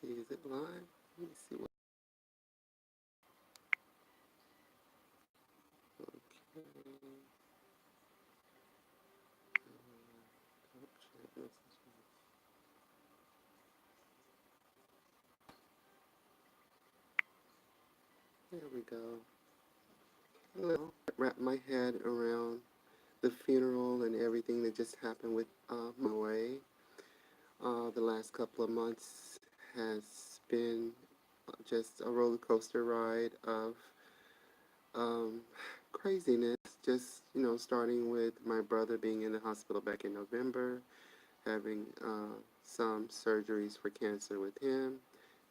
see, is it live? Let me see what. Okay. There we go. Hello. Wrap my head around the funeral and everything that just happened with my way. The last couple of months has been just a roller coaster ride of um, craziness. Just, starting with my brother being in the hospital back in November, having some surgeries for cancer with him,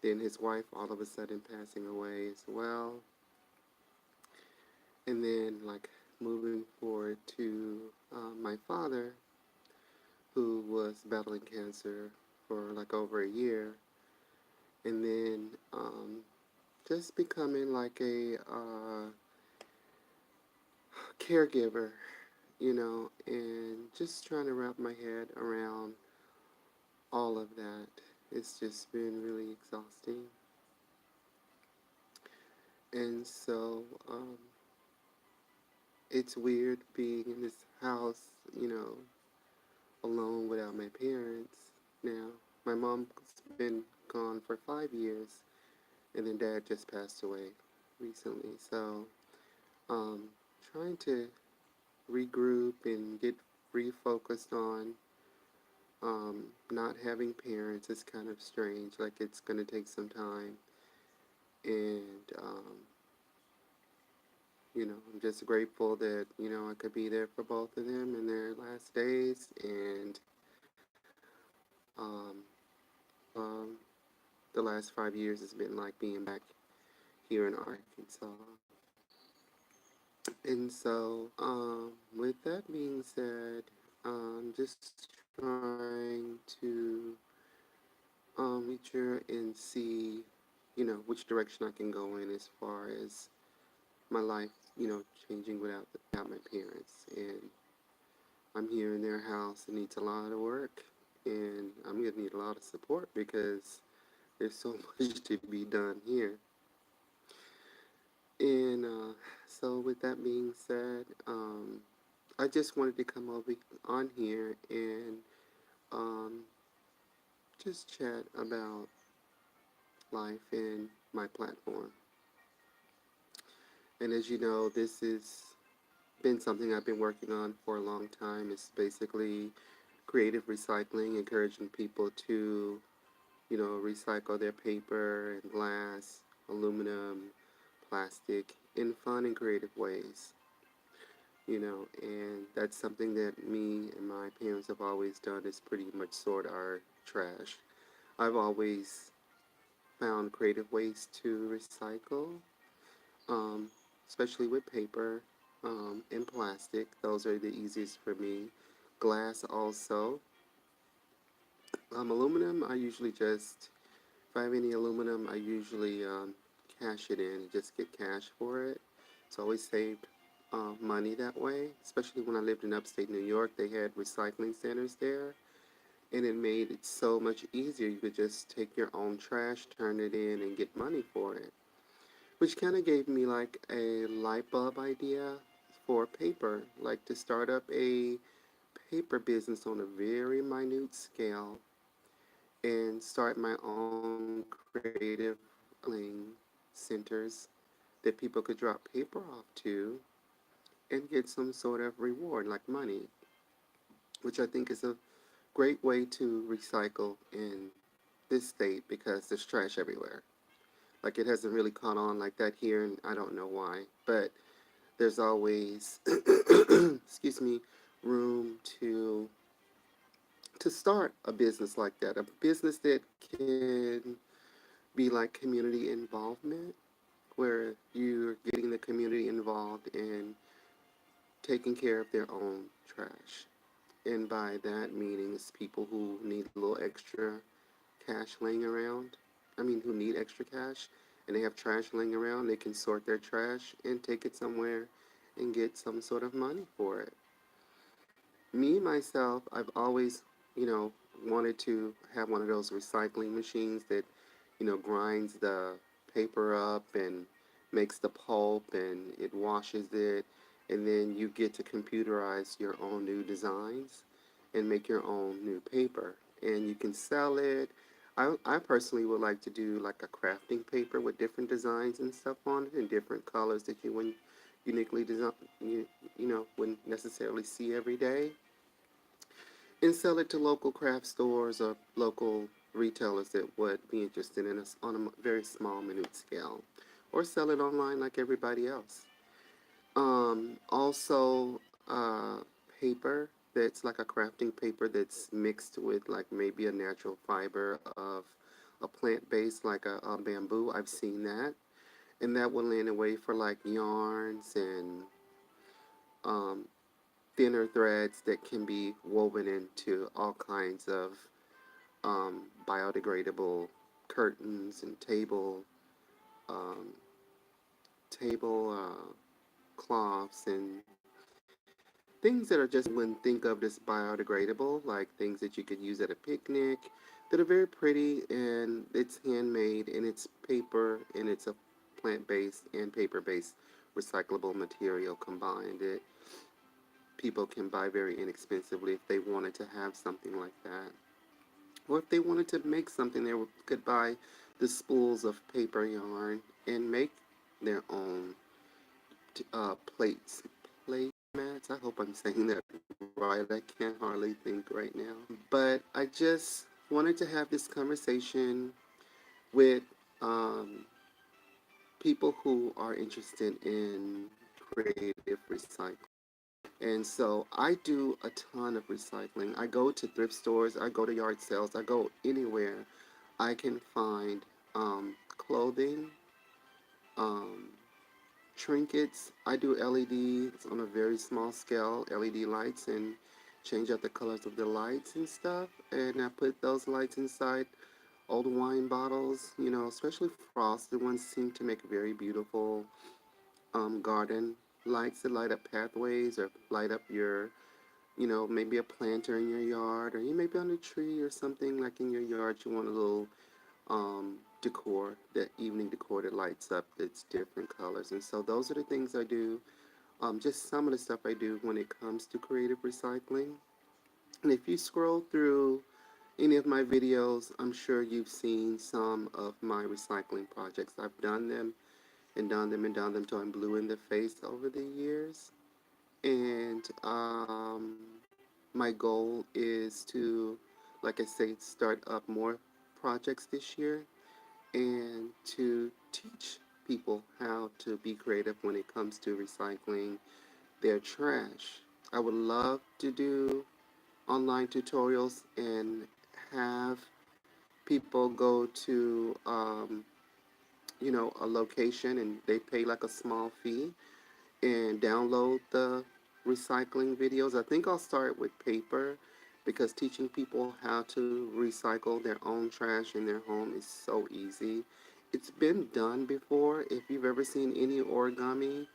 then his wife all of a sudden passing away as well, and then like moving forward to my father, who was battling cancer for like over a year, and then just becoming like a caregiver, and just trying to wrap my head around all of that. It's just been really exhausting. And so it's weird being in this house, you know, alone without my parents now. My mom's been gone for 5 years, and then dad just passed away recently. So um, trying to regroup and get refocused on not having parents is kind of strange. Like it's going to take some time. And, I'm just grateful that, I could be there for both of them in their last days. And um, um, the last 5 years has been like being back here in Arkansas. And so, with that being said, just trying to reach and see, which direction I can go in as far as my life, changing without my parents. And I'm here in their house. It needs a lot of work, and I'm gonna need a lot of support because there's so much to be done here. And so, with that being said, I just wanted to come over on here and um, just chat about life and my platform. And as you know, this has been something I've been working on for a long time. It's basically creative recycling, encouraging people to, recycle their paper and glass, aluminum, plastic in fun and creative ways. And that's something that me and my parents have always done is pretty much sort our trash. I've always found creative ways to recycle, um, especially with paper and plastic. Those are the easiest for me. Glass also. Aluminum, I usually just, if I have any aluminum, I usually cash it in and just get cash for it. It's always saved money that way, especially when I lived in upstate New York. They had recycling centers there, and it made it so much easier. You could just take your own trash, turn it in, and get money for it, which kind of gave me like a light bulb idea for paper, like to start up a paper business on a very minute scale and start my own creative centers that people could drop paper off to and get some sort of reward like money, which I think is a great way to recycle in this state because there's trash everywhere. Like it hasn't really caught on like that here, and I don't know why, but there's always, excuse me, room to start a business like that, a business that can be like community involvement, where you're getting the community involved in taking care of their own trash. And by that meaning it's people who need a little extra cash laying around. I mean, who need extra cash and they have trash laying around, they can sort their trash and take it somewhere and get some sort of money for it. Me, myself, I've always, wanted to have one of those recycling machines that grinds the paper up and makes the pulp and it washes it. And then you get to computerize your own new designs and make your own new paper. And you can sell it. I personally would like to do like a crafting paper with different designs and stuff on it and different colors that you wouldn't uniquely design, wouldn't necessarily see every day, and sell it to local craft stores or local retailers that would be interested in us on a very small, minute scale, or sell it online like everybody else. Also, paper that's like a crafting paper that's mixed with like maybe a natural fiber of a plant base like a bamboo. I've seen that, and that will land away for like yarns and um, thinner threads that can be woven into all kinds of biodegradable curtains and um, table cloths and things that are just wouldn't think of as biodegradable, like things that you could use at a picnic that are very pretty, and it's handmade and it's paper and it's a plant-based and paper-based recyclable material combined. It people can buy very inexpensively if they wanted to have something like that. Or if they wanted to make something, they could buy the spools of paper yarn and make their own plates. Placemats. I hope I'm saying that right. I can't hardly think right now. But I just wanted to have this conversation with um, people who are interested in creative recycling. And so I do a ton of recycling. I go to thrift stores, I go to yard sales, I go anywhere I can find clothing, um, trinkets. I do LEDs on a very small scale, LED lights, and change out the colors of the lights and stuff. And I put those lights inside old wine bottles, especially frosted ones seem to make very beautiful garden lights that light up pathways or light up your maybe a planter in your yard, or you may be on a tree or something like in your yard. You want a little decor, that evening decor that lights up that's different colors. And so those are the things I do. Just some of the stuff I do when it comes to creative recycling. And if you scroll through any of my videos, I'm sure you've seen some of my recycling projects. I've done them and done them and done them till I'm blue in the face over the years. And my goal is to, like I say, start up more projects this year and to teach people how to be creative when it comes to recycling their trash. I would love to do online tutorials and have people go to, a location and they pay like a small fee and download the recycling videos. I think I'll start with paper because teaching people how to recycle their own trash in their home is so easy. It's been done before. If you've ever seen any origami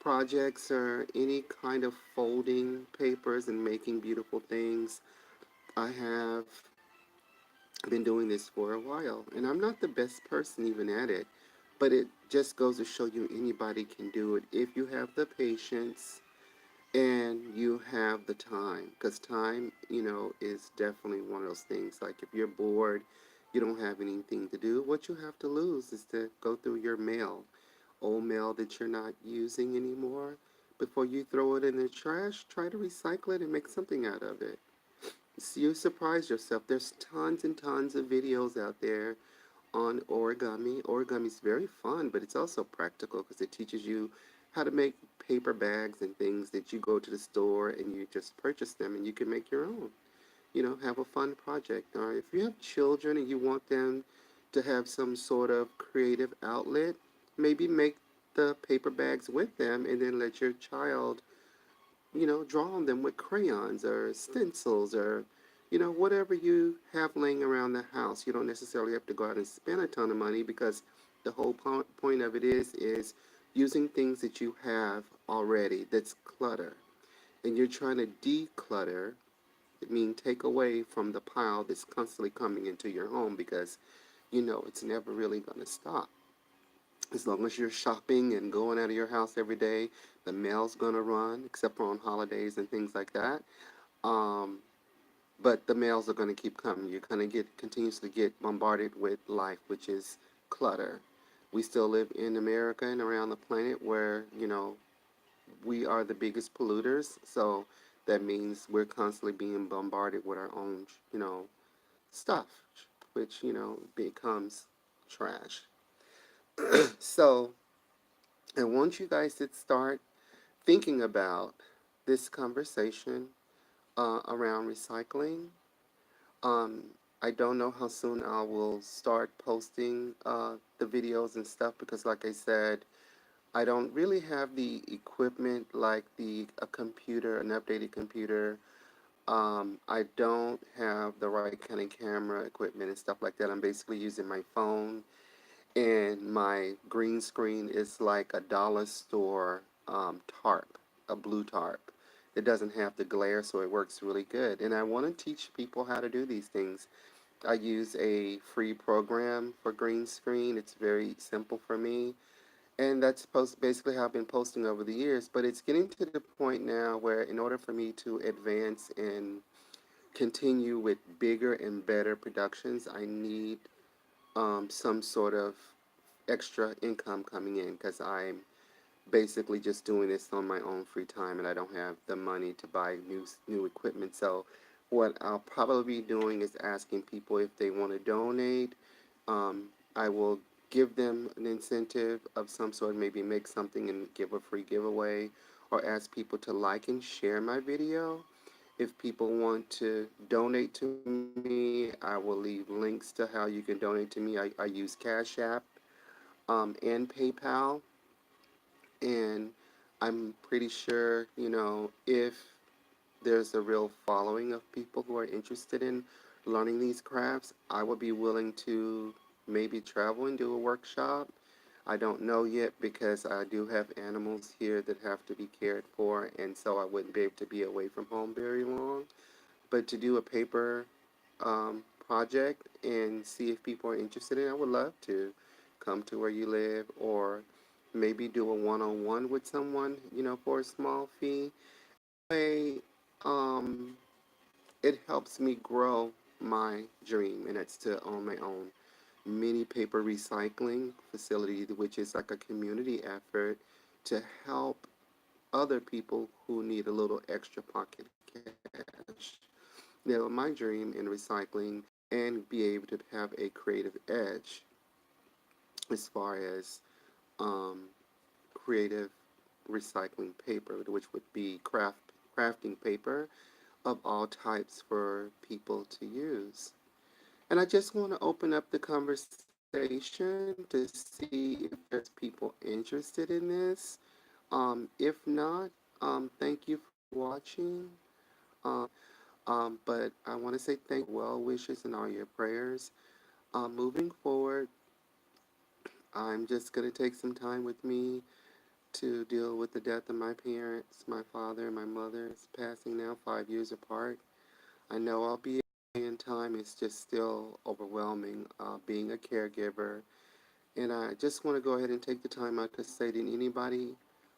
projects or any kind of folding papers and making beautiful things, I have been doing this for a while. And I'm not the best person even at it, but it just goes to show you anybody can do it if you have the patience and you have the time, because time, is definitely one of those things. Like if you're bored, you don't have anything to do, what you have to lose is to go through your mail, old mail that you're not using anymore. Before you throw it in the trash, try to recycle it and make something out of it. So you surprise yourself. There's tons and tons of videos out there on origami. Origami is very fun, but it's also practical because it teaches you how to make paper bags and things that you go to the store and you just purchase them and you can make your own. Have a fun project. Or if you have children and you want them to have some sort of creative outlet, maybe make the paper bags with them and then let your child draw on them with crayons or stencils or, whatever you have laying around the house. You don't necessarily have to go out and spend a ton of money because the whole point of it is using things that you have already that's clutter. And you're trying to declutter, it means take away from the pile that's constantly coming into your home because you know it's never really going to stop. As long as you're shopping and going out of your house every day, the mail's going to run, except for on holidays and things like that. Um, but the mails are going to keep coming. You're going to get continuously get bombarded with life, which is clutter. We still live in America and around the planet where, you know, we are the biggest polluters. So that means we're constantly being bombarded with our own, you know, stuff, which, you know, becomes trash. So I want you guys to start thinking about this conversation around recycling. Um, I don't know how soon I will start posting the videos and stuff because, like I said, I don't really have the equipment like the a computer, an updated computer. I don't have the right kind of camera equipment and stuff like that. I'm basically using my phone, and my green screen is like a dollar store tarp, a blue tarp. It doesn't have the glare, so it works really good. And I want to teach people how to do these things. I use a free program for green screen. It's very simple for me. And that's basically how I've been posting over the years. But it's getting to the point now where, in order for me to advance and continue with bigger and better productions, I need some sort of extra income coming in because I'm basically just doing this on my own free time and I don't have the money to buy new equipment. So what I'll probably be doing is asking people if they want to donate. I will give them an incentive of some sort, maybe make something and give a free giveaway, or ask people to like and share my video. If people want to donate to me, I will leave links to how you can donate to me. I use Cash App and PayPal, and I'm pretty sure, you know, if there's a real following of people who are interested in learning these crafts, I would be willing to maybe travel and do a workshop. I don't know yet because I do have animals here that have to be cared for, and so I wouldn't be able to be away from home very long. But to do a paper project and see if people are interested in it, I would love to come to where you live or maybe do a one-on-one with someone, you know, for a small fee. Way, um, it helps me grow my dream, and it's to own my own mini paper recycling facility, which is like a community effort to help other people who need a little extra pocket cash. Now, my dream in recycling and be able to have a creative edge as far as um, creative recycling paper, which would be crafting paper of all types for people to use. And I just want to open up the conversation to see if there's people interested in this. If not, thank you for watching. But I want to say thank you for your well wishes and all your prayers. Moving forward, I'm just going to take some time with me to deal with the death of my parents. My father and my mother is passing now, 5 years apart. I know I'll be in time. It's just still overwhelming being a caregiver. And I just want to go ahead and take the time out to say to anybody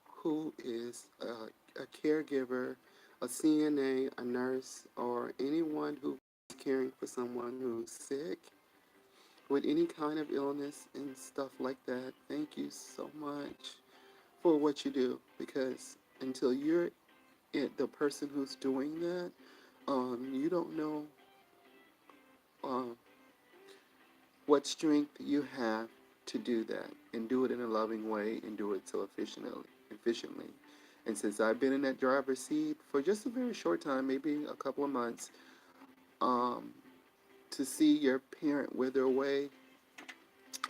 who is a caregiver, a CNA, a nurse, or anyone who is caring for someone who's sick with any kind of illness and stuff like that, thank you so much for what you do because until you're the person who's doing that, you don't know uh, what strength you have to do that and do it in a loving way and do it so efficiently. And since I've been in that driver's seat for just a very short time, maybe a couple of months, um, to see your parent wither away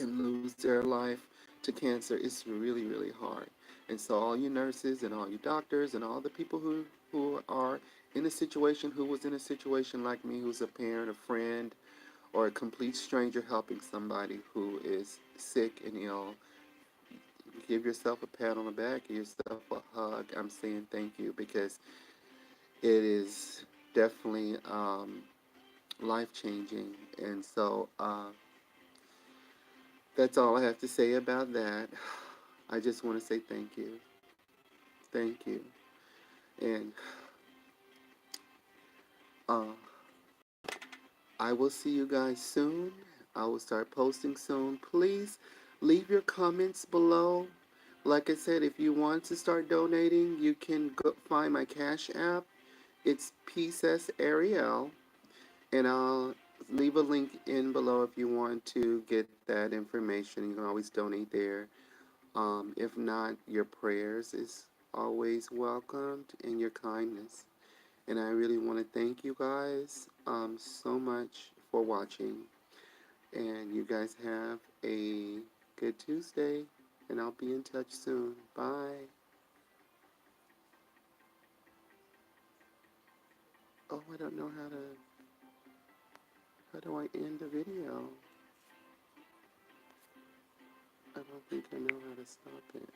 and lose their life to cancer is really, really hard. And so all you nurses and all you doctors and all the people who are in a situation, who was in a situation like me, who's a parent, a friend, or a complete stranger helping somebody who is sick and ill, give yourself a pat on the back, give yourself a hug. I'm saying thank you because it is definitely life changing. And so That's all I have to say about that. I just want to say thank you. Thank you. And uh, I will see you guys soon. I will start posting soon. Please leave your comments below. Like I said, if you want to start donating, you can go find my Cash App. It's PSS Ariel, and I'll leave a link in below if you want to get that information. You can always donate there. If not, your prayers is always welcomed and your kindness. And I really want to thank you guys so much for watching. And you guys have a good Tuesday. And I'll be in touch soon. Bye. Oh, I don't know how to. How do I end the video? I don't think I know how to stop it.